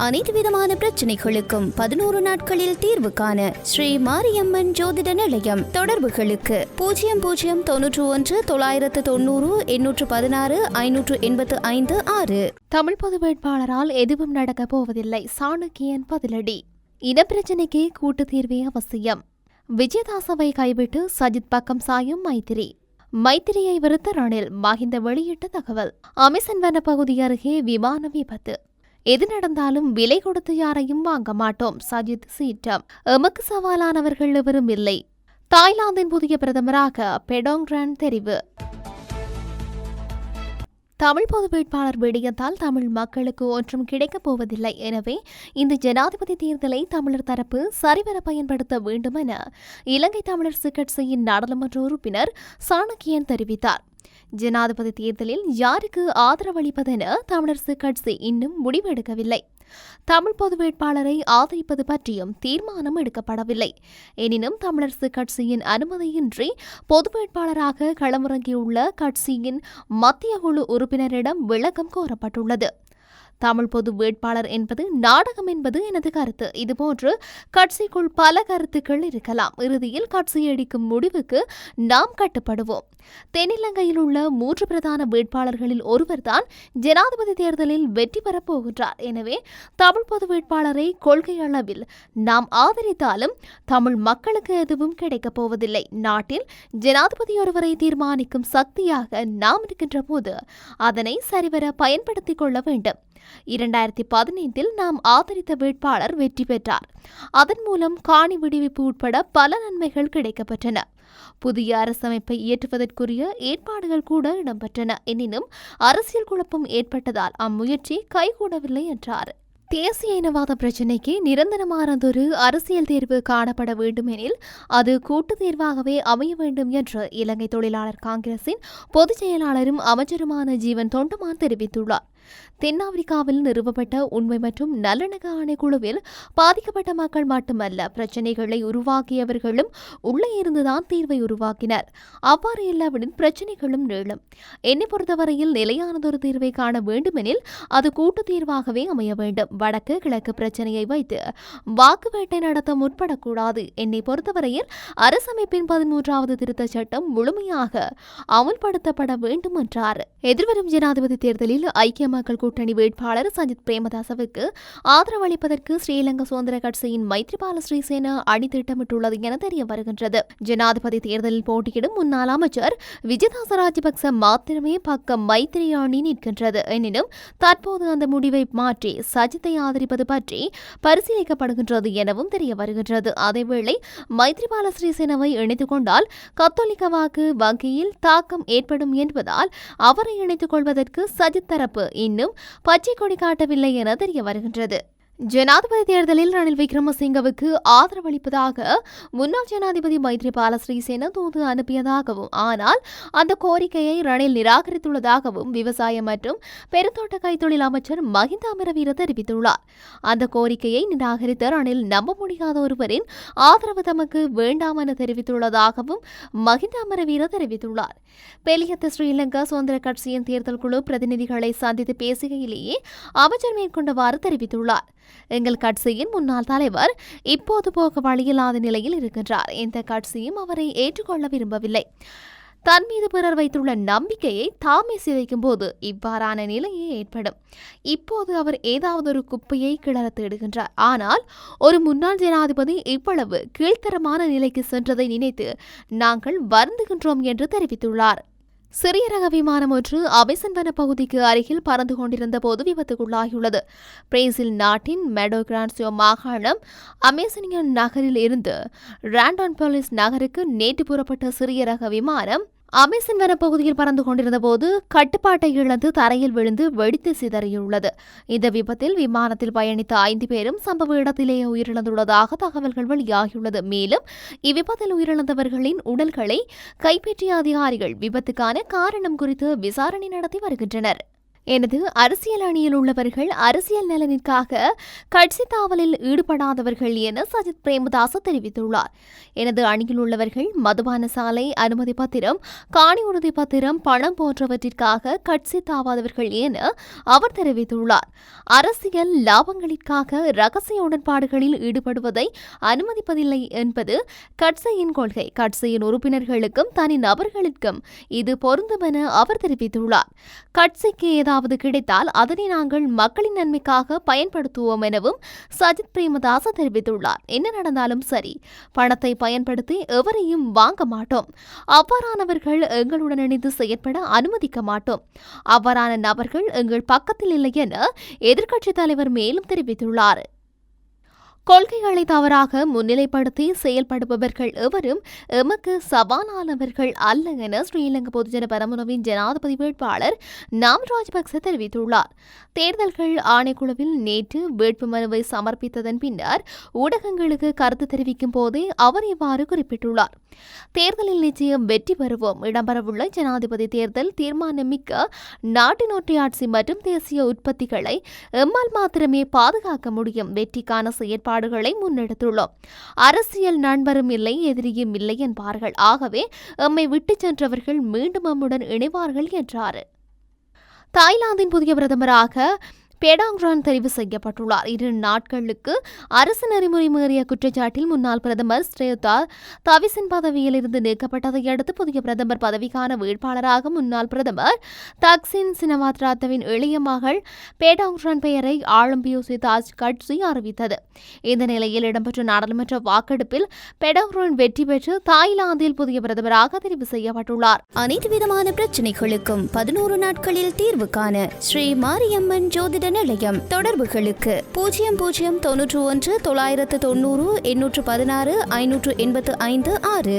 அனைத்து விதமான பிரச்சனைகளுக்கும் 11 நாட்களில் தீர்வு காண ஸ்ரீ மாரியம்மன் ஜோதிட நிலையம். தொடர்புகளுக்கு 0091 990 816 585 6. தமிழ் பொது வேட்பாளரால் எதுவும் நடக்கப் போவதில்லை, சாணக்கியன் பதிலடி. இனப்பிரச்சினைக்கு கூட்டு தீர்வே அவசியம். விஜயதாசவை கைவிட்டு சஜித் பக்கம் சாயும் மைத்திரியை வெறுத்த ரணில், மஹிந்த வெளியிட்ட தகவல். அமிசன் வன பகுதி அருகே விமான விபத்து. எது நடந்தாலும் விலை கொடுத்து யாரையும் வாங்க மாட்டோம், சஜித் சீற்றம். எமக்கு சவாலானவர்கள் எவரும் இல்லை. தாய்லாந்தின் புதிய பிரதமராக பெடோங்ரான் தெரிவு. தமிழ் பொது வேட்பாளர் விடயத்தால் தமிழ் மக்களுக்கு ஒன்றும் கிடைக்கப் போவதில்லை. எனவே இந்த ஜனாதிபதி தேர்தலை தமிழர் தரப்பு சரிவர பயன்படுத்த வேண்டும் என இலங்கை தமிழரசு கட்சியின் நாடாளுமன்ற உறுப்பினர் சாணக்கியன் தெரிவித்தார். ஜனாதிபதி தேர்தலில் யாருக்கு ஆதரவளிப்பதென தமிழரசு கட்சி இன்னும் முடிவெடுக்கவில்லை. தமிழ் பொது வேட்பாளரை ஆதரிப்பது பற்றியும் தீர்மானம் எடுக்கப்படவில்லை. எனினும் தமிழரசு கட்சியின் அனுமதியின்றி பொது வேட்பாளராக களமிறங்கியுள்ள கட்சியின் மத்திய குழு உறுப்பினரிடம் விளக்கம் கோரப்பட்டுள்ளது. தமிழ் பொது வேட்பாளர் என்பது நாடகம் என்பது எனது கருத்து. இதுபோன்று கட்சிக்குள் பல கருத்துக்கள் இருக்கலாம். இறுதியில் கட்சி எடுக்கும் முடிவுக்கு நாம் கட்டுப்படுவோம். தென்னிலங்கையில் உள்ள 3 பிரதான வேட்பாளர்களில் ஒருவர்தான் ஜனாதிபதி தேர்தலில் வெற்றி பெறப் போகின்றார். எனவே தமிழ் பொது வேட்பாளரை கொள்கை அளவில் நாம் ஆதரித்தாலும் தமிழ் மக்களுக்கு எதுவும் கிடைக்கப் போவதில்லை. நாட்டில் ஜனாதிபதி ஒருவரை தீர்மானிக்கும் சக்தியாக நாம் இருக்கின்ற போது அதனை சரிவர பயன்படுத்திக் கொள்ள வேண்டும். 2015 நாம் ஆதரித்த வேட்பாளர் வெற்றி பெற்றார். அதன் மூலம் காணி விடுவிப்பு உட்பட பல நன்மைகள் கிடைக்கப்பெற்றன. புதிய அரசமைப்பை இயற்றுவதற்குரிய ஏற்பாடுகள் கூட இடம்பெற்றன. எனினும் அரசியல் குழப்பம் ஏற்பட்டதால் அம்முயற்சி கைகூடவில்லை என்றார். தேசிய இனவாத பிரச்சினைக்கு நிரந்தரமானதொரு அரசியல் தீர்வு காணப்பட வேண்டுமெனில் அது கூட்டு தீர்வாகவே அமைய வேண்டும் என்று இலங்கை தொழிலாளர் காங்கிரசின் பொதுச் செயலாளரும் அமைச்சருமான ஜீவன் தொண்டமான் தெரிவித்துள்ளார். தென்னாப்பிரிக்காவில் நிறுவப்பட்ட உண்மை மற்றும் நல்லிணக்க ஆணைக்குழுவில் பாதிக்கப்பட்ட மக்கள் மட்டுமல்ல, பிரச்சினைகளை உருவாக்கியவர்களும் உள்ளே இருந்துதான் தீர்வை உருவாக்கினர். அவ்வாறு இல்லாவிடின் பிரச்சினைகளும் நீளும். என்னை பொறுத்தவரையில் நிலையானதொரு தீர்வை காண வேண்டுமெனில் அது கூட்டு தீர்வாகவே அமைய வேண்டும். வடக்கு கிழக்கு பிரச்சினையை வைத்து வாக்கு வேட்டை நடத்த முற்படக்கூடாது. என்னை பொறுத்தவரையில் அரசமைப்பின் 13வது திருத்தச் சட்டம் முழுமையாக அமுல்படுத்தப்பட வேண்டும் என்றார். எதிர்வரும் ஜனாதிபதி தேர்தலில் ஐக்கிய மக்கள் கூட்டணி வேட்பாளர் சஜித் பிரேமதாசவுக்கு ஆதரவளிப்பதற்கு ஸ்ரீலங்கா சுதந்திர கட்சியின் மைத்ரிபால ஸ்ரீசேன அணி திட்டமிட்டுள்ளது என தெரிய வருகின்றது. ஜனாதிபதி தேர்தலில் போட்டியிடும் முன்னாள் அமைச்சர் விஜயதாச ராஜபக்ச மாத்திரமே பக்கம் மைத்திரி அணி நிற்கின்றது. எனினும் தற்போது அந்த முடிவை மாற்றி சஜித்தை ஆதரிப்பது பற்றி பரிசீலிக்கப்படுகின்றது எனவும் தெரிய வருகின்றது. அதேவேளை மைத்ரிபால ஸ்ரீசேனவை இணைத்துக் கொண்டால் கத்தோலிக்க வாக்கு வங்கியில் தாக்கம் ஏற்படும் என்பதால் அவரை இணைத்துக் கொள்வதற்கு சஜித் தரப்பு இன்னும் பச்சை கொடி காட்டவில்லை என தெரிய வருகின்றது. ஜனாதிபதி தேர்தலில் ரணில் விக்ரமசிங்கவுக்கு ஆதரவளிப்பதாக முன்னாள் ஜனாதிபதி மைத்ரிபால ஸ்ரீசேன தூது அனுப்பியதாகவும், ஆனால் அந்த கோரிக்கையை ரணில் நிராகரித்துள்ளதாகவும் விவசாய மற்றும் பெருந்தோட்ட கைத்தொழில் அமைச்சர் மஹிந்த அமரவீர தெரிவித்துள்ளார். அந்த கோரிக்கையை நிராகரித்த ரணில் நம்ப முடியாத ஒருவரின் ஆதரவு தமக்கு வேண்டாம் என தெரிவித்துள்ளதாகவும் மஹிந்த அமரவீர தெரிவித்துள்ளார். பெலியத்த ஸ்ரீலங்கா சுதந்திர கட்சியின் தேர்தல் குழு பிரதிநிதிகளை சந்தித்து பேசுகையிலேயே அமைச்சர் மேற்கொண்டவாறு தெரிவித்துள்ளார். எங்கள் கட்சியின் முன்னாள் தலைவர் இப்போது போக வழியில்லாத நிலையில் இருக்கின்றார். எந்த கட்சியும் அவரை ஏற்றுக்கொள்ள விரும்பவில்லை. தன் மீது பிறர் வைத்துள்ள நம்பிக்கையை தாமே சிதைக்கும் போது இவ்வாறான நிலையே ஏற்படும். இப்போது அவர் ஏதாவது ஒரு குப்பையை கிளற தேடுகின்றார். ஆனால் ஒரு முன்னாள் ஜனாதிபதி இவ்வளவு கீழ்த்தரமான நிலைக்கு சென்றதை நினைத்து நாங்கள் வருந்துகின்றோம் என்று தெரிவித்துள்ளார். சிறிய ரக விமானம் ஒன்று அமிசன் வன பகுதிக்கு அருகில் பறந்து கொண்டிருந்த போது விபத்துக்குள்ளாகியுள்ளது. பிரேசில் நாட்டின் மெடோ கிரான்சியோ மாகாணம் அமேசனியன் நகரில் இருந்து ராண்டோன்போலிஸ் நகருக்கு நேற்று புறப்பட்ட சிறிய ரக விமானம் அமேசன் வனப்பகுதியில் பறந்து கொண்டிருந்த போது கட்டுப்பாட்டை இழந்து தரையில் விழுந்து வெடித்து சிதறியுள்ளது. இந்த விபத்தில் விமானத்தில் பயணித்த 5 பேரும் சம்பவ இடத்திலேயே உயிரிழந்துள்ளதாக தகவல்கள் வெளியாகியுள்ளது. மேலும் இவ்விபத்தில் உயிரிழந்தவர்களின் உடல்களை கைப்பற்றிய அதிகாரிகள் விபத்துக்கான காரணம் குறித்து விசாரணை நடத்தி வருகின்றனர். எனது அரசியல் அணியில் உள்ளவர்கள் அரசியல் நலனிற்காக கட்சி தாவலில் ஈடுபடாதவர்கள் என சஜித் பிரேமதாச தெரிவித்துள்ளார். எனது அணியில் உள்ளவர்கள் மதுபான சாலை அனுமதி பத்திரம், காணி உறுதி பத்திரம், பணம் போன்றவற்றிற்காக கட்சி தாவாதவர்கள் என அவர் தெரிவித்துள்ளார். அரசியல் லாபங்களிற்காக ரகசிய உடன்பாடுகளில் ஈடுபடுவதை அனுமதிப்பதில்லை என்பது கட்சியின் கொள்கை. கட்சியின் உறுப்பினர்களுக்கும் தனி நபர்களுக்கும் இது பொருந்தும் என அவர் தெரிவித்துள்ளார். கட்சிக்கு ஏதாவது கிடைத்தால் அதனை நாங்கள் மக்களின் நன்மைக்காக பயன்படுத்துவோம் எனவும் சஜித் பிரேமதாச தெரிவித்துள்ளார். என்ன நடந்தாலும் சரி, பணத்தை பயன்படுத்தி எவரையும் வாங்க மாட்டோம். அவ்வாறானவர்கள் எங்களுடன் இணைந்து செயற்பட அனுமதிக்க மாட்டோம். அவ்வாறான நபர்கள் எங்கள் பக்கத்தில் இல்லை என எதிர்க்கட்சித் தலைவர் மேலும் தெரிவித்துள்ளார். கொள்கைகளை தவறாக முன்னிலைப்படுத்தி செயல்படுபவர்கள் எவரும் எமக்கு சவாலானவர்கள் அல்ல என ஸ்ரீலங்கா பொதுஜன பெரமுனவின் ஜனாதிபதி வேட்பாளர் நாமல் ராஜபக்ச தெரிவித்துள்ளார். தேர்தல்கள் ஆணைக்குழுவில் நேற்று வேட்புமனுவை சமர்ப்பித்ததன் பின்னர் ஊடகங்களுக்கு கருத்து தெரிவிக்கும் போதே அவர் இவ்வாறு குறிப்பிட்டுள்ளார். தேர்தலில் நிச்சயம் வெற்றி பெறுவோம். இடம்பெறவுள்ள ஜனாதிபதி தேர்தல் தீர்மானமிக்க நாட்டின் ஒற்றையாட்சி மற்றும் தேசிய உற்பத்திகளை எம்மால் மாத்திரமே பாதுகாக்க முடியும். வெற்றிக்கான செயற்பாடுகளை முன்னெடுத்துள்ளோம். அரசியல் நண்பரும் இல்லை, எதிரியும் இல்லை என்பார்கள். ஆகவே எம்மை விட்டுச் சென்றவர்கள் மீண்டும் எம்முடன் இணைவார்கள் என்றார். தாய்லாந்தின் புதிய பிரதமராக பேடாங்ரான் தெரிவு செய்யப்பட்டுள்ளார். 2 நாட்களுக்கு அரசு நெறிமுறை மீறிய குற்றச்சாட்டில் முன்னாள் பிரதமர் ஸ்ரேயுதா தவிசின் பதவியில் இருந்து நீக்கப்பட்டதை அடுத்து புதிய பிரதமர் பதவிக்கான வேட்பாளராக முன்னாள் பிரதமர் தக்சின் சினவாத்ராத்தவின் இளைய மகள் பேடாங்ரான் பெயரை ஆளும் பியூசி தாஜ் கட்சி அறிவித்தது. இந்த நிலையில் இடம்பெற்ற நாடாளுமன்ற வாக்கெடுப்பில் பேடாங்ரான் வெற்றி பெற்று தாய்லாந்தில் புதிய பிரதமராக தெரிவு செய்யப்பட்டுள்ளார். அனைத்து விதமான பிரச்சனைகளுக்கும் 11 நாட்களில் தீர்வு காண ஸ்ரீ மாரியம்மன் ஜோதிட நிலையம். தொடர்புகளுக்கு 0091 990 816 585 6.